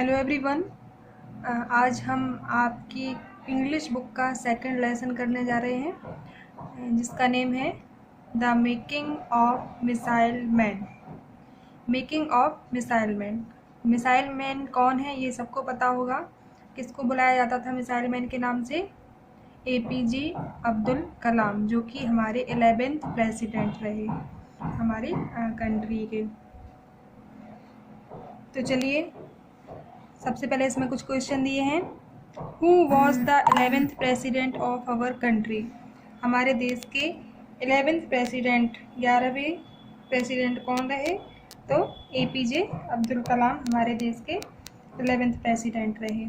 Hello everyone. आज हम आपकी इंग्लिश बुक का सेकंड लेसन करने जा रहे हैं जिसका नेम है the making of missile man. Making of missile man. Missile man कौन है ये सबको पता होगा। किसको बुलाया जाता था मिसाइल मैन के नाम से? APJ अब्दुल कलाम, जो कि हमारे 11th प्रेसिडेंट रहे हमारे कंट्री के। तो चलिए, सबसे पहले इसमें कुछ क्वेश्चन दिए हैं। Who was the 11th president of our country? हमारे देश के 11th प्रेसिडेंट, 11वें प्रेसिडेंट कौन रहे? तो APJ अब्दुल कलाम हमारे देश के 11th प्रेसिडेंट रहे।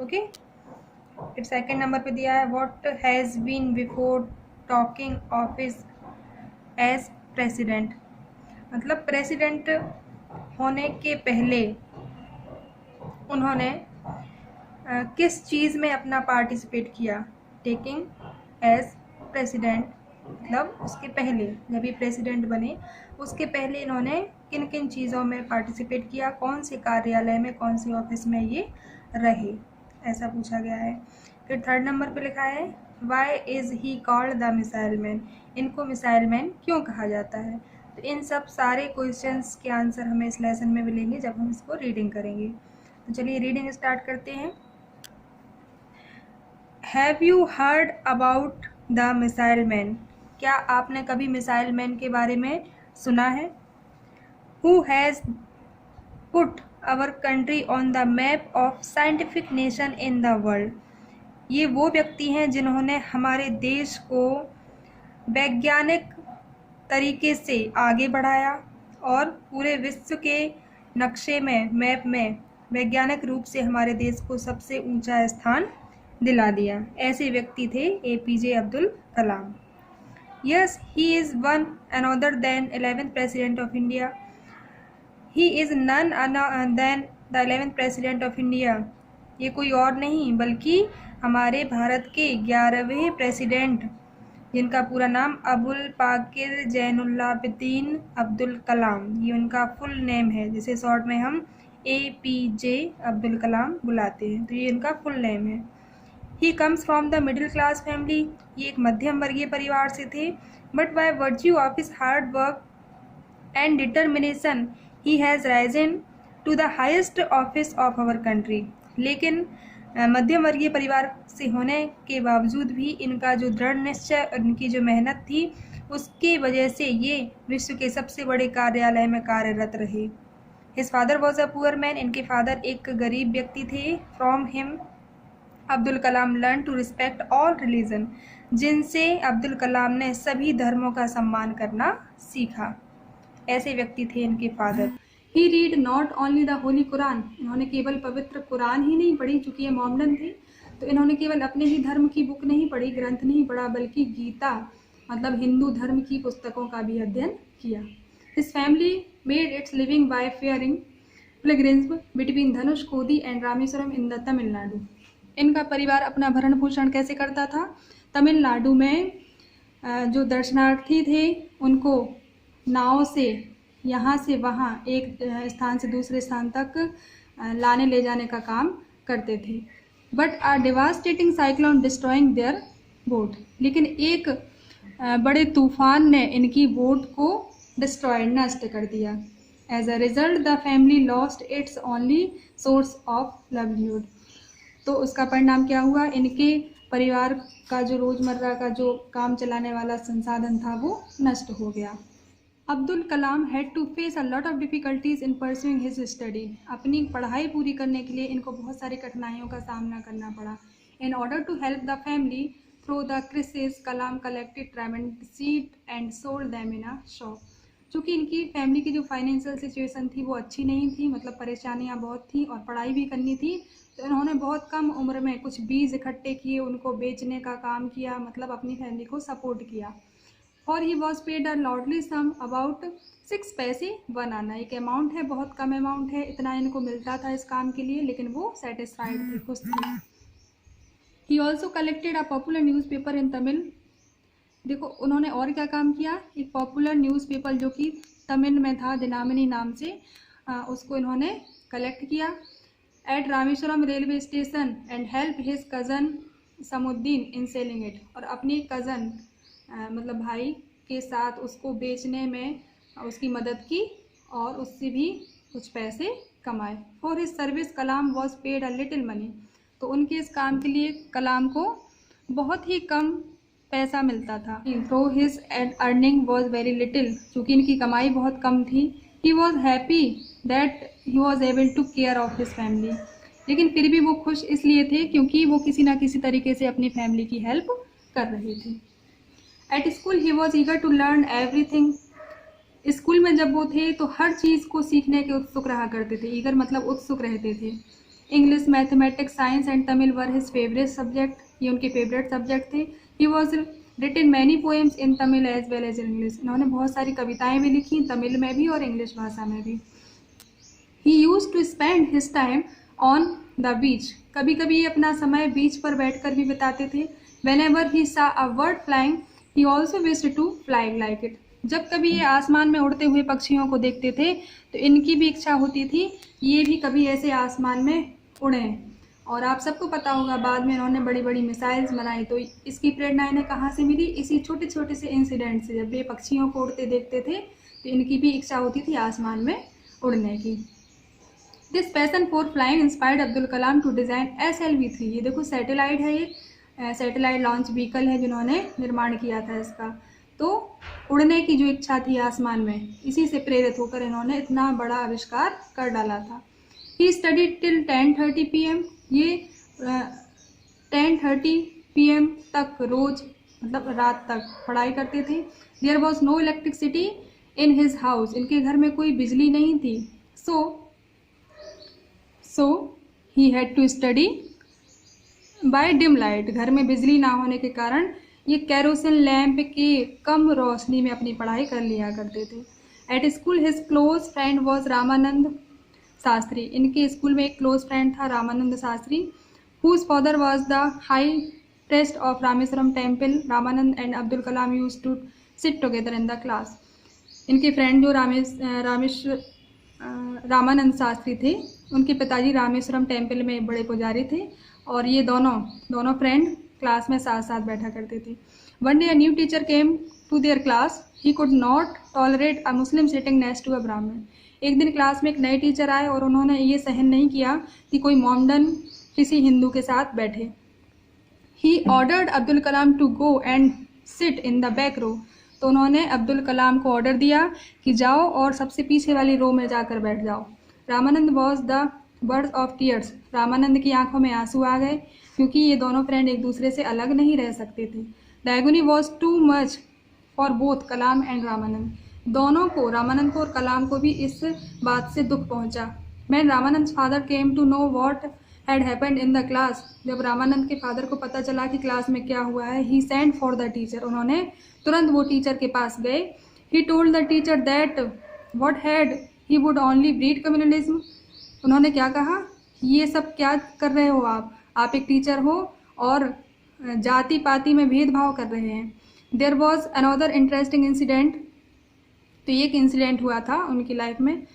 ओके, फिर सेकंड नंबर पे दिया है what has been before talking office as president. मतलब प्रेसिडेंट होने के पहले उन्होंने किस चीज़ में अपना पार्टिसिपेट किया? टेकिंग एज प्रेसिडेंट, मतलब उसके पहले जब ये प्रेसिडेंट बने उसके पहले इन्होंने किन किन चीज़ों में पार्टिसिपेट किया, कौन से कार्यालय में, कौन से ऑफिस में ये रहे, ऐसा पूछा गया है। फिर थर्ड नंबर पे लिखा है why is he called the missile man. इनको मिसाइल मैन क्यों कहा जाता है? तो इन सब सारे क्वेश्चंस के आंसर हमें इस लेसन में मिलेंगे जब हम इसको रीडिंग करेंगे। तो चलिए रीडिंग स्टार्ट करते हैं। Have you heard about the missile man? क्या आपने कभी मिसाइल मैन के बारे में सुना है? Who has put our country on the map of scientific nation in the world. ये वो व्यक्ति हैं जिन्होंने हमारे देश को वैज्ञानिक तरीके से आगे बढ़ाया और पूरे विश्व के नक्शे में, मैप में वैज्ञानिक रूप से हमारे देश को सबसे ऊंचा स्थान दिला दिया। ऐसे व्यक्ति थे APJ Abdul Kalam. Yes, he is one another then 11th president of India. He is none then the 11th president of India. ये कोई और नहीं बल्कि हमारे भारत के 11वें प्रेसिडेंट, जिनका पूरा नाम अबुल पाकिर जैनुल्लाब्दीन अब्दुल कलाम, ये उनका फुल नेम है, जिसे शॉर्ट में हम APJ अब्दुल कलाम बुलाते हैं। तो ये इनका फुल नेम है। He comes from the middle class family. ये एक मध्यम वर्गीय परिवार से थे। But by virtue of his hard work and determination he has risen to the highest office of our country. लेकिन मध्यम वर्गीय परिवार से होने के बावजूद भी इनका जो दृढ़ निश्चय, इनकी जो मेहनत थी, उसकी वजह से ये विश्व के सबसे बड़े कार्यालय में कार्यरत रहे। His father was a poor man. इनके फादर एक गरीब व्यक्ति थे। From him Abdul Kalam learn to respect all religion. जिनसे अब्दुल कलाम ने सभी धर्मों का सम्मान करना सीखा। ऐसे व्यक्ति थे इनके father. He read not only the Holi Quran. इन्होंने केवल पवित्र कुरान ही नहीं पढ़ी, चूँकि ये मोमडन थे तो इन्होंने केवल अपने ही धर्म की बुक नहीं पढ़ी, ग्रंथ नहीं पढ़ा, बल्कि गीता मतलब हिंदू धर्म की पुस्तकों का भी अध्ययन किया। This family made its living by ferrying pilgrims between Dhanushkodi and Rameswaram in the Tamil Nadu. इनका परिवार अपना भरण पोषण कैसे करता था? तमिलनाडु में जो दर्शनार्थी थे उनको नाव से यहाँ से वहाँ, एक स्थान से दूसरे स्थान तक लाने ले जाने का काम करते थे। But a devastating cyclone destroying their boat. लेकिन एक बड़े तूफान ने इनकी बोट को डिस्ट्रॉय, नष्ट कर दिया। As a result the family lost its only source of livelihood. तो उसका परिणाम क्या हुआ? इनके परिवार का जो रोज़मर्रा का जो काम चलाने वाला संसाधन था वो नष्ट हो गया। Abdul Kalam had to face a lot of difficulties in pursuing his study. अपनी पढ़ाई पूरी करने के लिए इनको बहुत सारी कठिनाइयों का सामना करना पड़ा। In order to help the family through the crisis, Kalam collected tamarind seed and sold them in a shop. चूँकि इनकी फैमिली की जो फाइनेंशियल सिचुएशन थी वो अच्छी नहीं थी, मतलब परेशानियाँ बहुत थी और पढ़ाई भी करनी थी, तो इन्होंने बहुत कम उम्र में कुछ बीज इकट्ठे किए, उनको बेचने का काम किया, मतलब अपनी फैमिली को सपोर्ट किया। और he was paid a lordly sum about 6 पैसे 1 आना। एक अमाउंट है, बहुत कम अमाउंट है, इतना इनको मिलता था इस काम के लिए, लेकिन वो सेटिस्फाइड थे, खुश थे। He also collected a popular newspaper इन तमिल। देखो उन्होंने और क्या काम किया, एक पॉपुलर न्यूज़पेपर जो कि तमिल में था, दिनामनी नाम से, उसको इन्होंने कलेक्ट किया। At Rameswaram railway station and help his cousin Samsuddin in selling it, और अपनी कज़न मतलब भाई के साथ उसको बेचने में उसकी मदद की और उससे भी कुछ पैसे कमाए। For his service Kalam was paid a little money, तो उनके इस काम के लिए कलाम को बहुत ही कम पैसा मिलता था। Through his earning was very little, चूँकि इनकी कमाई बहुत कम थी। He was happy that he was able to care of his family, लेकिन फिर भी वो खुश इसलिए थे क्योंकि वो किसी ना किसी तरीके से अपनी फैमिली की हेल्प कर रहे थे। At school he was eager to learn everything, school में जब वो थे तो हर चीज़ को सीखने के उत्सुक रहा करते थे। ईगर मतलब उत्सुक रहते थे। English, mathematics, science and Tamil were his favourite subject, ये उनके फेवरेट सब्जेक्ट थे। He was written many poems in Tamil as well as English, इन्होंने बहुत सारी कविताएं भी लिखी तमिल में भी और इंग्लिश भाषा में भी। He used to spend his time on the beach, कभी कभी अपना समय बीच पर बैठकर भी बिताते थे। When ever he saw a bird flying he also wished to fly like it, जब कभी ये आसमान में उड़ते हुए पक्षियों को देखते थे तो इनकी भी इच्छा होती थी ये भी कभी ऐसे आसमान में उड़ें। और आप सबको पता होगा बाद में इन्होंने बड़ी बड़ी मिसाइल्स बनाई, तो इसकी प्रेरणा इन्हें कहाँ से मिली? इसी छोटे छोटे से इंसिडेंट से। जब ये पक्षियों को उड़ते देखते थे तो इनकी भी इच्छा होती थी आसमान में उड़ने की। This passion for flying inspired Abdul Kalam to design SLV-3, ये देखो सैटेलाइट है, ये सैटेलाइट लॉन्च व्हीकल है जिन्होंने निर्माण किया था इसका। तो उड़ने की जो इच्छा थी आसमान में, इसी से प्रेरित होकर इन्होंने इतना बड़ा आविष्कार कर डाला था। ही स्टडी टिल 10:30 PM, ये 10:30 PM तक रोज मतलब रात तक पढ़ाई करते थे। There was no electricity in his house, इनके घर में कोई बिजली नहीं थी। So he had to study by dim light, घर में बिजली ना होने के कारण ये कैरोसिन लैंप की कम रोशनी में अपनी पढ़ाई कर लिया करते थे। At school his close friend was Ramanand Shastri, इनके स्कूल में एक क्लोज फ्रेंड था Ramanand Shastri. Whose father was the high priest of Rameswaram temple. Ramanand and Abdul Kalam use to sit together in the class, इनके फ्रेंड जो रामानंद शास्त्री थे, उनके पिताजी रामेश्वरम टेम्पल में बड़े पुजारी थे और ये दोनों फ्रेंड क्लास में साथ साथ बैठा करते थे। One day a new teacher came to their class, he could not tolerate a Muslim sitting next to a Brahmin. एक दिन क्लास में एक नए टीचर आए और उन्होंने ये सहन नहीं किया कि कोई मोमडन किसी हिंदू के साथ बैठे। He ordered Abdul Kalam to go and sit in the back row, तो उन्होंने अब्दुल कलाम को ऑर्डर दिया कि जाओ और सबसे पीछे वाली रो में जाकर बैठ जाओ। Ramanand was the birds of tears, Ramanand की आंखों में आंसू आ गए क्योंकि ये दोनों फ्रेंड एक दूसरे से अलग नहीं रह सकते थे। The agony was too much for both Kalam and Ramanand, दोनों को, रामानंद को और कलाम को भी इस बात से दुख पहुंचा। Man Ramanand father came to know what had happened in the class, जब रामानंद के फादर को पता चला कि क्लास में क्या हुआ है, ही सेंट फॉर द टीचर, उन्होंने तुरंत वो टीचर के पास गए। ही told the teacher that what had he would only breed communalism, उन्होंने क्या कहा, ये सब क्या कर रहे हो आप एक टीचर हो और जाति पाति में भेदभाव कर रहे हैं। There was another interesting incident, तो ये एक इंसिडेंट हुआ था उनकी लाइफ में।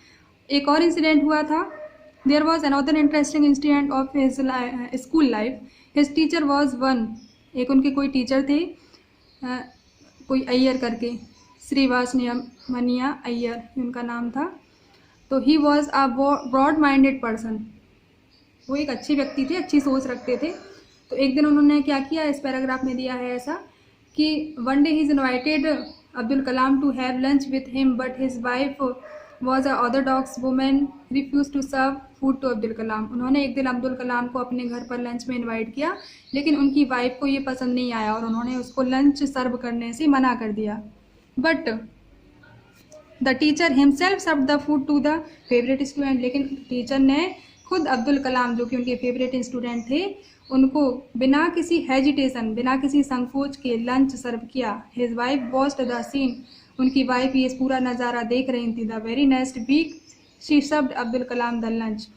एक और इंसिडेंट हुआ था, there was another interesting incident of his school life. His teacher was one, एक उनके कोई टीचर थे, कोई अय्यर करके, श्रीवासनिया अय्यर उनका नाम था। तो he was a broad minded person, वो एक अच्छे व्यक्ति थे, अच्छी सोच रखते थे। तो एक दिन उन्होंने क्या किया, इस पैराग्राफ में दिया है ऐसा कि one day he is invited Abdul Kalam to have lunch with him but his wife was a orthodox women refuse to serve food to Abdul Kalam. उन्होंने एक दिन अब्दुल कलाम को अपने घर पर लंच में इनवाइट किया, लेकिन उनकी वाइफ को ये पसंद नहीं आया और उन्होंने उसको लंच सर्व करने से मना कर दिया। But the teacher himself serve the food to the favourite student, लेकिन टीचर ने खुद अब्दुल कलाम जो कि उनके फेवरेट स्टूडेंट थे उनको बिना किसी हेजिटेशन, बिना किसी संकोच के लंच सर्व किया। His wife watched the scene, उनकी वाइफ ये पूरा नज़ारा देख रही थी। The very next week she served Abdul Kalam the lunch,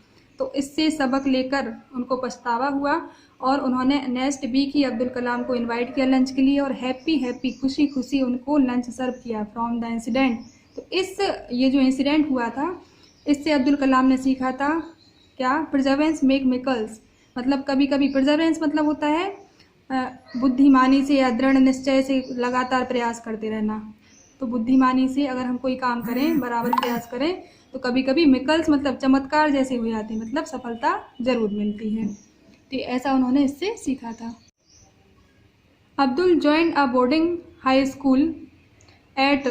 तो इससे सबक लेकर उनको पछतावा हुआ और उन्होंने नेक्स्ट वीक ही अब्दुल कलाम को इनवाइट किया लंच के लिए और हैप्पी खुशी खुशी उनको लंच सर्व किया। फ्रॉम द इंसिडेंट, तो ये जो इंसिडेंट हुआ था इससे अब्दुल कलाम ने सीखा था क्या? प्रिजर्वेंस मेक मिकल्स, मतलब कभी कभी प्रिजर्वेंस मतलब होता है बुद्धिमानी से या दृढ़ निश्चय से लगातार प्रयास करते रहना। तो बुद्धिमानी से अगर हम कोई काम करें, बराबर प्रयास करें, तो कभी कभी मिकल्स मतलब चमत्कार जैसे हो जाते हैं, मतलब सफलता जरूर मिलती है। तो ऐसा उन्होंने इससे सीखा था। Abdul joined a boarding high school at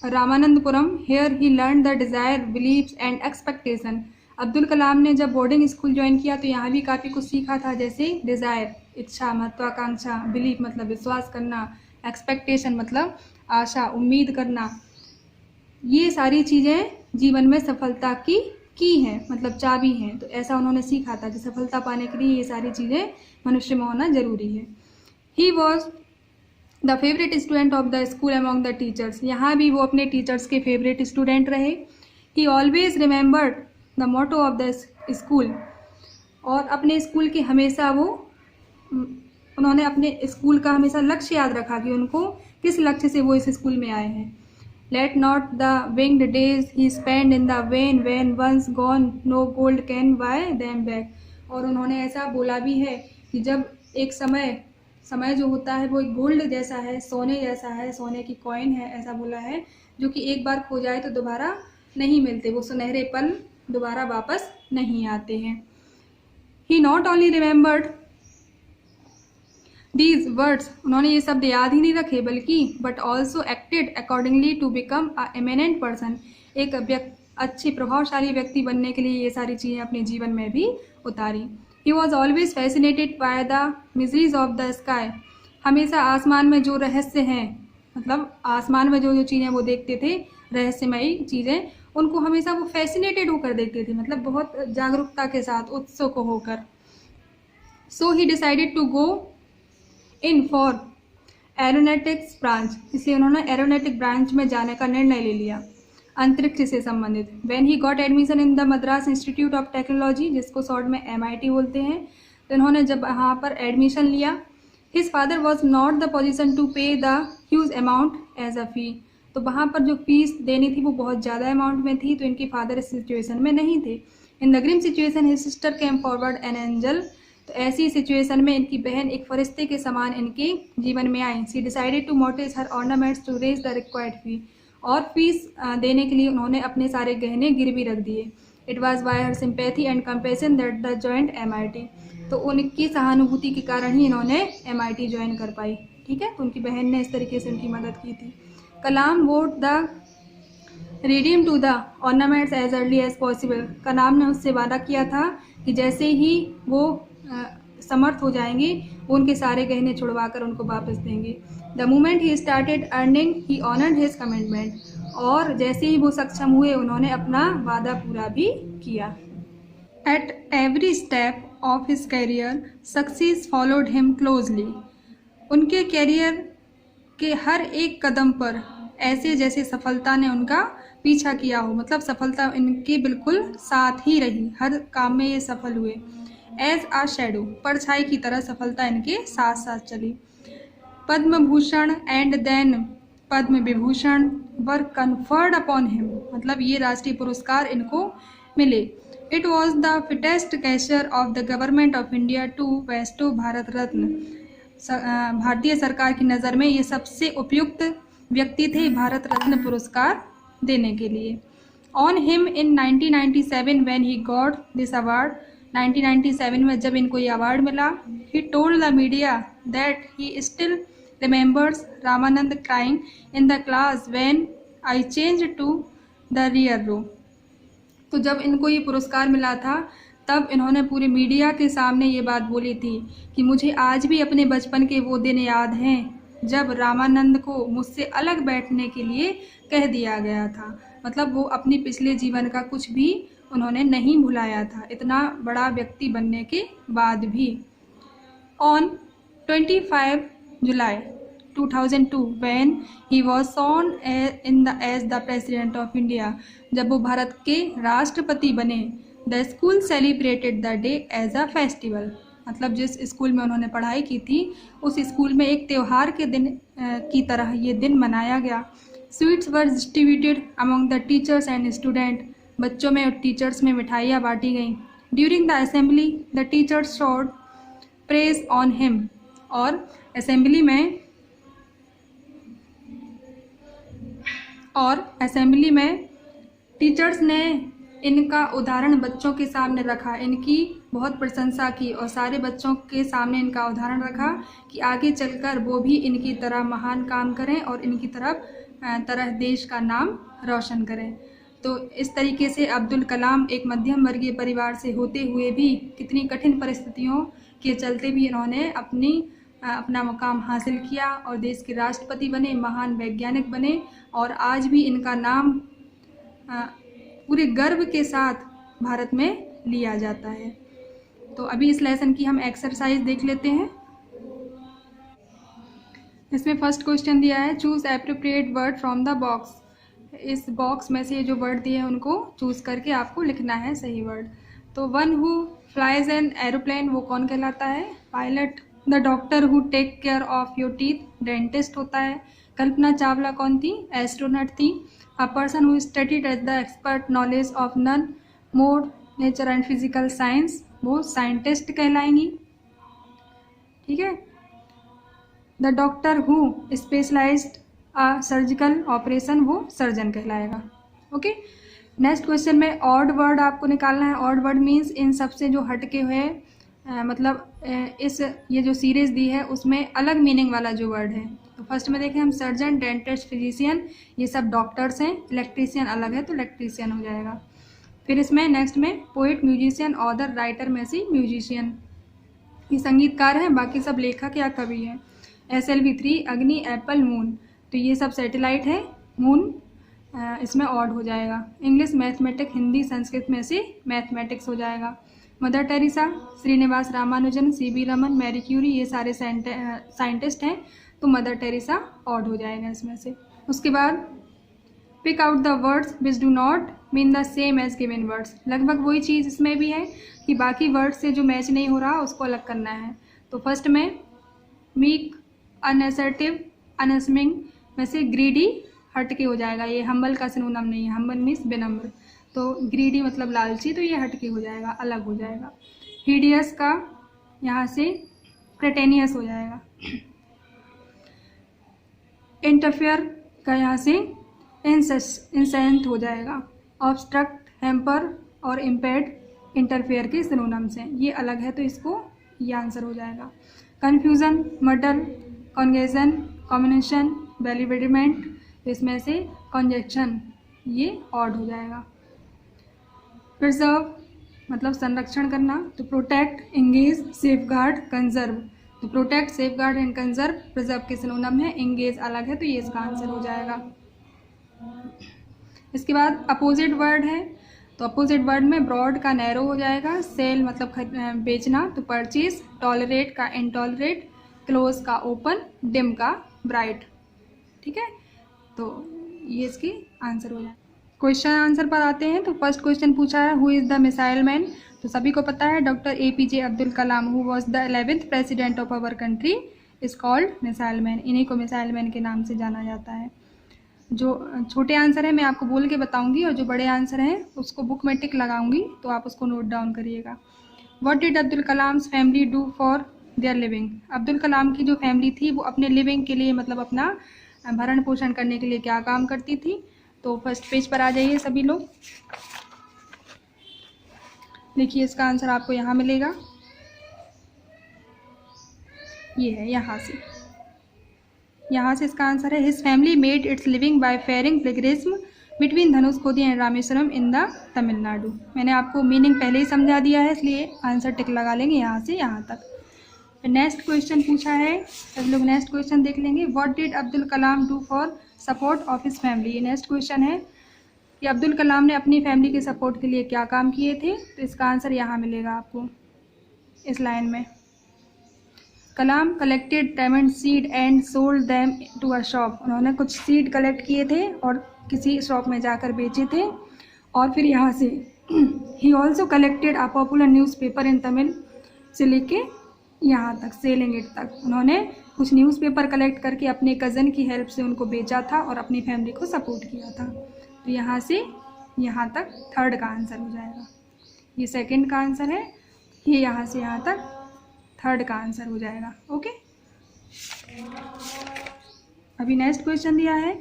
रामानंदपुरम. Here he learned the desire, beliefs and expectation. Abdul Kalam ने जब बोर्डिंग स्कूल ज्वाइन किया तो यहाँ भी काफ़ी कुछ सीखा था, जैसे डिज़ायर इच्छा, महत्वाकांक्षा, बिलीफ मतलब विश्वास करना, एक्सपेक्टेशन मतलब आशा उम्मीद करना। ये सारी चीज़ें जीवन में सफलता की हैं, मतलब चाबी हैं। तो ऐसा उन्होंने सीखा था कि सफलता पाने के लिए ये सारी चीज़ें मनुष्य में होना जरूरी है। He was the favourite student of the school among the teachers. यहाँ भी वो अपने टीचर्स के फेवरेट स्टूडेंट रहे. He always remembered the motto of the school. और अपने स्कूल के हमेशा उन्होंने अपने स्कूल का हमेशा लक्ष्य याद रखा कि उनको किस लक्ष्य से वो इस स्कूल में आए हैं. Let not the winged days he spend in the vain when once gone no gold can buy them back. और उन्होंने ऐसा बोला भी है कि जब एक समय जो होता है वो एक गोल्ड जैसा है, सोने जैसा है, सोने की कॉइन है, ऐसा बोला है, जो कि एक बार खो जाए तो दोबारा नहीं मिलते, वो सुनहरे पल दोबारा वापस नहीं आते हैं. He not only remembered these words, उन्होंने ये शब्द याद ही नहीं रखे बल्कि but also acted accordingly to become a eminent person. एक अच्छे प्रभावशाली व्यक्ति बनने के लिए ये सारी चीज़ें अपने जीवन में भी उतारी. He was always fascinated by the mysteries of the sky. हमेशा आसमान में जो रहस्य हैं, मतलब आसमान में जो चीज़ें वो देखते थे, रहस्यमयी चीज़ें, उनको हमेशा वो फैसिनेटेड होकर देखते थे, मतलब बहुत जागरूकता के साथ, उत्सुक होकर. So he decided to go in for aeronautics branch. इसलिए उन्होंने एरोनॉटिक ब्रांच में जाने का निर्णय ले लिया, अंतरिक्ष से संबंधित. When he got admission in the Madras institute of technology, जिसको शॉर्ट में MIT बोलते हैं, तो इन्होंने जब यहाँ पर एडमिशन लिया, his father was not the position to pay the huge amount as a fee. तो वहाँ पर जो फीस देनी थी वो बहुत ज़्यादा अमाउंट में थी, तो इनके फादर इस सिचुएशन में नहीं थे. In the grim situation his sister came forward an angel. तो ऐसी सिचुएशन में इनकी बहन एक फरिश्ते के समान इनके जीवन में आई. She decided to mortgage her ornaments to raise the required fee. और फीस देने के लिए उन्होंने अपने सारे गहने गिरवी रख दिए. It was by her sympathy and compassion that the joint MIT. तो उनकी सहानुभूति के कारण ही इन्होंने MIT ज्वाइन कर पाई. ठीक है, तो उनकी बहन ने इस तरीके से उनकी मदद की थी. Kalam vowed the redeem to the ornaments as early as possible. Kalam ने उससे वादा किया था कि जैसे ही वो समर्थ हो जाएंगे वो उनके सारे गहने छुड़वा कर उनको वापस देंगे. The moment he started earning he honoured his commitment. और जैसे ही वो सक्षम हुए उन्होंने अपना वादा पूरा भी किया. At every step of his career success followed him closely. उनके कैरियर के हर एक कदम पर ऐसे जैसे सफलता ने उनका पीछा किया हो, मतलब सफलता इनके बिल्कुल साथ ही रही, हर काम में ये सफल हुए. एज आ शेडो, परछाई की तरह सफलता इनके साथ साथ चली. Padma Bhushan and then Padma Vibhushan were conferred upon him. मतलब ये राष्ट्रीय पुरस्कार इनको मिले. It was the fittest gesture of the government of India to bestow Bharat Ratna. भारतीय सरकार की नज़र में ये सबसे उपयुक्त व्यक्ति थे भारत रत्न पुरस्कार देने के लिए. On him in 1997 when he got this award. 1997 में जब इनको ये अवार्ड मिला, he told the media that he still remembers Ramanand crying in the class when I changed to the rear row. तो जब इनको ये पुरस्कार मिला था तब इन्होंने पूरे मीडिया के सामने ये बात बोली थी कि मुझे आज भी अपने बचपन के वो दिन याद हैं जब रामानंद को मुझसे अलग बैठने के लिए कह दिया गया था. मतलब वो अपने पिछले जीवन का कुछ भी उन्होंने नहीं भुलाया था, इतना बड़ा व्यक्ति बनने के बाद भी. On 25 July 2002 when he was sworn as the president of India. जब वो भारत के राष्ट्रपति बने, the school celebrated the day as a festival. मतलब जिस स्कूल में उन्होंने पढ़ाई की थी उस स्कूल में एक त्यौहार के दिन की तरह ये दिन मनाया गया. Sweets were distributed among the teachers and student. बच्चों में और टीचर्स में मिठाइयाँ बांटी गईं. During the assembly the teachers showed praise on him, और असेंबली में टीचर्स ने इनका उदाहरण बच्चों के सामने रखा, इनकी बहुत प्रशंसा की और सारे बच्चों के सामने इनका उदाहरण रखा कि आगे चलकर वो भी इनकी तरह महान काम करें और इनकी तरह देश का नाम रोशन करें। तो इस तरीके से अब्दुल कलाम एक मध्यम वर्गीय परिवार से होते हुए भी कितनी कठिन परिस्थितियों के चलते भी इन्होंने अपना मुकाम हासिल किया और देश के राष्ट्रपति बने, महान वैज्ञानिक बने, और आज भी इनका नाम पूरे गर्व के साथ भारत में लिया जाता है। तो अभी इस लेसन की हम एक्सरसाइज देख लेते हैं। इसमें फर्स्ट क्वेश्चन दिया है, choose appropriate word from the box. इस बॉक्स में से जो वर्ड दिए हैं उनको चूज़ करके आपको लिखना है सही वर्ड। तो one who flies an aeroplane, वो कौन कहलाता है? Pilot. The doctor who take care of your teeth, dentist होता है। कल्पना चावला कौन थी? एस्ट्रोनॉट थी। A person who studied at the expert knowledge of none more nature and physical science, वो साइंटिस्ट कहलाएंगी। ठीक है। The doctor who specialised a surgical operation, वो सर्जन कहलाएगा। ओके। नेक्स्ट क्वेश्चन में ऑड वर्ड आपको निकालना है। ऑड वर्ड मीन्स इन सबसे जो हटके हुए ये जो सीरीज दी है उसमें अलग मीनिंग वाला जो वर्ड है। तो फर्स्ट में देखें हम, सर्जन, डेंटिस्ट, फिजिशियन, ये सब डॉक्टर्स हैं। इलेक्ट्रीशियन अलग है तो इलेक्ट्रीशियन हो जाएगा। फिर इसमें नेक्स्ट में पोइट, म्यूजिशियन, ऑथर, राइटर में से म्यूजिशियन, ये संगीतकार हैं, बाकी सब लेखक या कवि हैं। SLV3 अग्नि, एप्पल, मून, तो ये सब सैटेलाइट है। मून इसमें ऑड हो जाएगा। इंग्लिश, मैथमेटिक, हिंदी, संस्कृत में से मैथमेटिक्स हो जाएगा। Mother Teresa, Srinivasa Ramanujan, CB Raman, Marie Curie, ये सारे साइंटिस्ट हैं, तो मदर टेरेसा ऑड हो जाएगा इसमें से। उसके बाद pick out the words which do not mean the same as given words. लगभग वही चीज़ इसमें भी है कि बाकी वर्ड से जो मैच नहीं हो रहा उसको अलग करना है। तो फर्स्ट में मीक, अनअसर्टिव, अनअसमिंग में से ग्रीडी हट के हो जाएगा। ये हम्बल का सिनोनिम नहीं है, हम्बल मीन्स विनम्र, तो ग्रीडी मतलब लालची, तो ये हट के हो जाएगा, अलग हो जाएगा। हिडियस का यहाँ से प्रेटेनियस हो जाएगा। इंटरफेयर का यहाँ से इंसेंट हो जाएगा। ऑब्स्ट्रक्ट, हैम्पर और इम्पेड इंटरफेयर के सिनोनिम्स हैं, ये अलग है तो इसको ये आंसर हो जाएगा। कन्फ्यूज़न, मर्डर, कॉन्गेशन, कॉम्बिनेशन, बेलिवेडमेंट, तो इसमें से कॉन्जेक्शन ये ऑड हो जाएगा। प्रिजर्व मतलब संरक्षण करना, तो प्रोटेक्ट, एंगेज, सेफगार्ड, कंजर्व, तो protect, safeguard and conserve preserve के सिनोनिम है। एंगेज अलग है तो ये इसका आंसर हो जाएगा। इसके बाद अपोजिट वर्ड है, तो अपोजिट वर्ड में ब्रॉड का नैरो हो जाएगा। सेल मतलब बेचना, तो परचेज। टॉलरेट का इनटॉलरेट, क्लोज का ओपन, डिम का ब्राइट। ठीक है, तो ये इसकी आंसर हो जाए। क्वेश्चन आंसर पर आते हैं। तो फर्स्ट क्वेश्चन पूछा है, who is the missile man, तो सभी को पता है doctor APJ Abdul Kalam, who was the 11th president of our country, is called missile man. इन्हीं को मिसाइल मैन के नाम से जाना जाता है। जो छोटे आंसर है मैं आपको बोल के बताऊंगी और जो बड़े आंसर हैं उसको बुक में टिक लगाऊंगी, तो आप उसको नोट डाउन करिएगा। What did Abdul Kalam's family do for their living, Abdul Kalam की जो फैमिली थी वो अपने लिविंग के लिए मतलब अपना भरण पोषण करने के लिए क्या काम करती थी। तो फर्स्ट पेज पर आ जाइए सभी लोग, देखिए इसका आंसर आपको यहाँ मिलेगा, ये है यहाँ से इसका आंसर है। His family made its living by ferrying pilgrims between Dhanushkodi and Rameswaram in the Tamil Nadu. मैंने आपको मीनिंग पहले ही समझा दिया है, इसलिए आंसर टिक लगा लेंगे यहाँ से यहाँ तक। नेक्स्ट क्वेश्चन पूछा है, सब लोग नेक्स्ट क्वेश्चन देख लेंगे। What did Abdul Kalam do for support of his family, ये नेक्स्ट क्वेश्चन है कि अब्दुल कलाम ने अपनी फैमिली के सपोर्ट के लिए क्या काम किए थे। तो इसका आंसर यहाँ मिलेगा आपको इस लाइन में। Kalam collected diamond seed and sold them to a shop, उन्होंने कुछ सीड कलेक्ट किए थे और किसी शॉप में जाकर बेचे थे। और फिर यहाँ से he also collected a popular newspaper इन तमिल, से लेके यहाँ तक सेलिंग इट तक उन्होंने कुछ न्यूज़पेपर कलेक्ट करके अपने कज़न की हेल्प से उनको बेचा था और अपनी फैमिली को सपोर्ट किया था। तो यहाँ से यहाँ तक थर्ड का आंसर हो जाएगा। ये सेकंड का आंसर है, ये यहाँ से यहाँ तक थर्ड का आंसर हो जाएगा। ओके, अभी नेक्स्ट क्वेश्चन दिया है।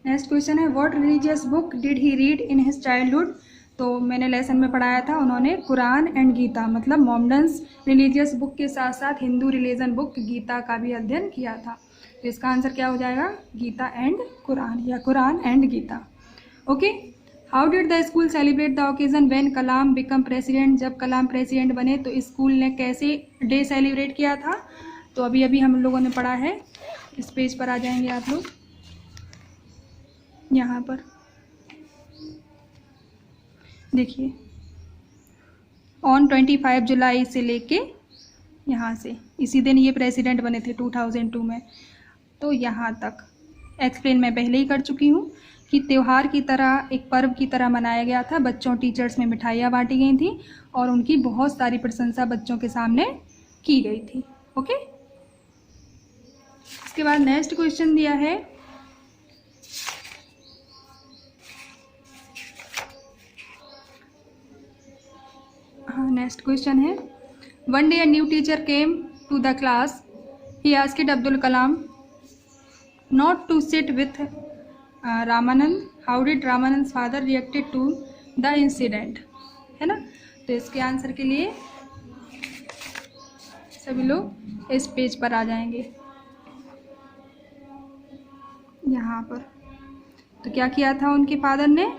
नेक्स्ट क्वेश्चन है what religious book did he read in his childhood. तो मैंने लेसन में पढ़ाया था, उन्होंने कुरान एंड गीता मतलब मोहम्मडन्स रिलीजियस बुक के साथ साथ हिंदू रिलीजन बुक गीता का भी अध्ययन किया था। तो इसका आंसर क्या हो जाएगा, गीता एंड कुरान या Quran and Gita. Okay, how did the school celebrate the occasion when Kalam become president. जब कलाम प्रेसिडेंट बने तो स्कूल ने कैसे डे सेलिब्रेट किया था। तो अभी अभी हम लोगों ने पढ़ा है, इस पेज पर आ जाएंगे आप लोग, यहाँ पर देखिए ऑन 25 जुलाई से लेके यहाँ से इसी दिन ये प्रेसिडेंट बने थे 2002 में। तो यहाँ तक एक्सप्लेन मैं पहले ही कर चुकी हूँ कि त्यौहार की तरह, एक पर्व की तरह मनाया गया था। बच्चों टीचर्स में मिठाइयाँ बांटी गई थी और उनकी बहुत सारी प्रशंसा बच्चों के सामने की गई थी। ओके, इसके बाद नेक्स्ट क्वेश्चन दिया है नेक्स्ट क्वेश्चन है one day a new teacher came to the class, he asked Abdul Kalam not to sit with Ramanand, how did Ramanand father reacted to the incident, है ना। तो इसके आंसर के लिए सभी लोग इस पेज पर आ जाएंगे, यहाँ पर। तो क्या किया था उनके फादर ने,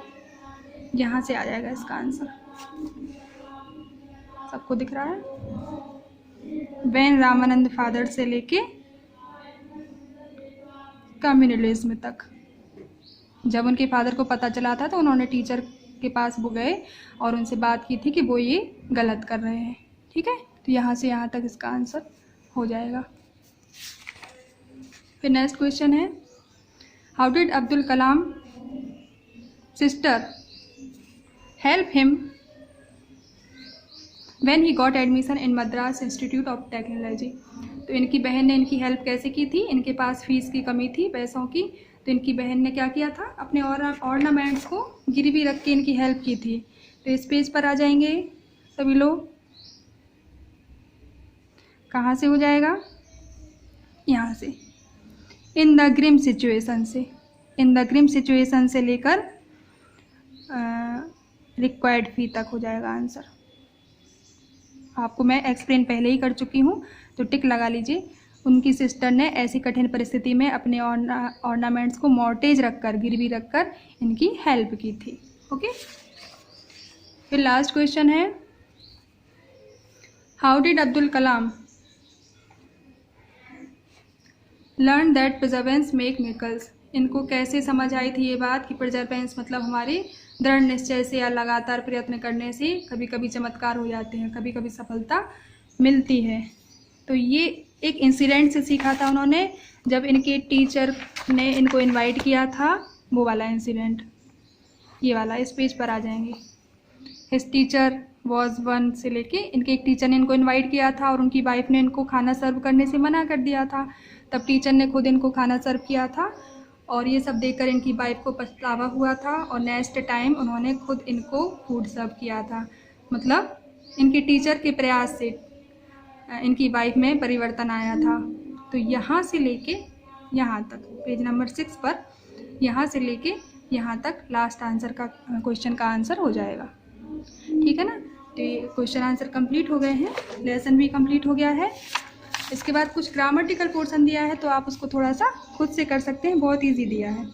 यहाँ से आ जाएगा इसका आंसर, सबको दिख रहा है। वैन रामानंद फादर से लेके कम्युनलिज्म तक, जब उनके फादर को पता चला था तो उन्होंने टीचर के पास वो गए और उनसे बात की थी कि वो ये गलत कर रहे हैं। ठीक है, तो यहाँ से यहाँ तक इसका आंसर हो जाएगा। फिर नेक्स्ट क्वेश्चन है how did Abdul Kalam sister help him when he got admission in Madras institute of technology. तो इनकी बहन ने इनकी हेल्प कैसे की थी, इनके पास फीस की कमी थी, पैसों की, तो इनकी बहन ने क्या किया था, अपने ऑर्नामेंट्स को गिरवी रख के इनकी हेल्प की थी। तो इस पेज पर आ जाएंगे सभी लोग, कहाँ से हो जाएगा, यहाँ से इन द ग्रिम सिचुएशन से, इन द ग्रिम सिचुएशन से लेकर रिक्वायर्ड फी तक हो जाएगा आंसर। आपको मैं एक्सप्लेन पहले ही कर चुकी हूँ, तो टिक लगा लीजिए। उनकी सिस्टर ने ऐसी कठिन परिस्थिति में अपने ऑर्नामेंट्स को मॉर्टेज रखकर, गिरवी रखकर इनकी हेल्प की थी। ओके, फिर लास्ट क्वेश्चन है how did Abdul Kalam learn that Perseverance make miracles. इनको कैसे समझ आई थी ये बात कि परसेवरेंस मतलब हमारे दृढ़ निश्चय से या लगातार प्रयत्न करने से कभी कभी चमत्कार हो जाते हैं, कभी कभी सफलता मिलती है। तो ये एक इंसिडेंट से सीखा था उन्होंने, जब इनके टीचर ने इनको इनवाइट किया था, वो वाला इंसिडेंट, ये वाला इस पेज पर आ जाएंगे। हिज टीचर वॉज वन से लेके इनके एक टीचर ने इनको इनवाइट किया था और उनकी वाइफ ने इनको खाना सर्व करने से मना कर दिया था। तब टीचर ने खुद इनको खाना सर्व किया था और ये सब देखकर इनकी वाइफ को पछतावा हुआ था और नेक्स्ट टाइम उन्होंने खुद इनको फूड सर्व किया था। मतलब इनके टीचर के प्रयास से इनकी वाइफ में परिवर्तन आया था। तो यहाँ से लेके यहाँ तक पेज नंबर 6 पर, यहाँ से लेके यहाँ तक लास्ट आंसर का क्वेश्चन का आंसर हो जाएगा। ठीक है ना। तो ये क्वेश्चन आंसर कंप्लीट हो गए हैं, लेसन भी कंप्लीट हो गया है। इसके बाद कुछ ग्रामेटिकल पोर्शन दिया है, तो आप उसको थोड़ा सा खुद से कर सकते हैं, बहुत इजी दिया है।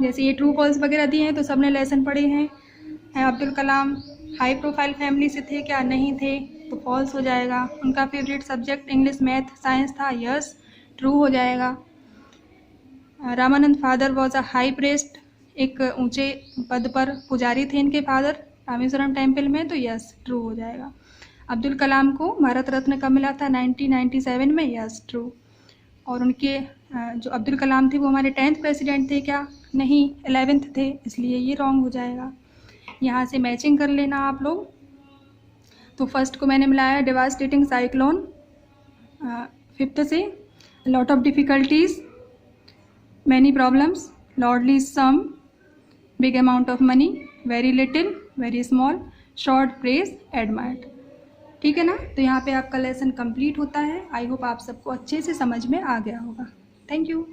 जैसे ये ट्रू फॉल्स वगैरह दिए हैं तो सबने लेसन पढ़े हैं। Abdul Kalam high profile family से थे क्या, नहीं थे, तो फॉल्स हो जाएगा। उनका favourite subject English, math, science था, यस, ट्रू हो जाएगा। Ramanand father was a high priest, एक ऊंचे पद पर पुजारी थे इनके फादर रामेश्वरम टेम्पल में, तो यस, ट्रू हो जाएगा। अब्दुल कलाम को भारत रत्न कब मिला था, 1997 में, यस, ट्रू। और उनके जो अब्दुल कलाम थे वो हमारे 10th प्रेसिडेंट थे क्या, नहीं, 11th थे, इसलिए ये रॉन्ग हो जाएगा। यहाँ से मैचिंग कर लेना आप लोग। तो फर्स्ट को मैंने मिलाया डिवास्टेटिंग साइक्लोन, 5th से lot of difficulties, many problems, lordly sum, big amount of money, very little, very small, short, praise, admired. ठीक है ना। तो यहाँ पे आपका लेसन कंप्लीट होता है। आई होप आप सबको अच्छे से समझ में आ गया होगा। Thank you.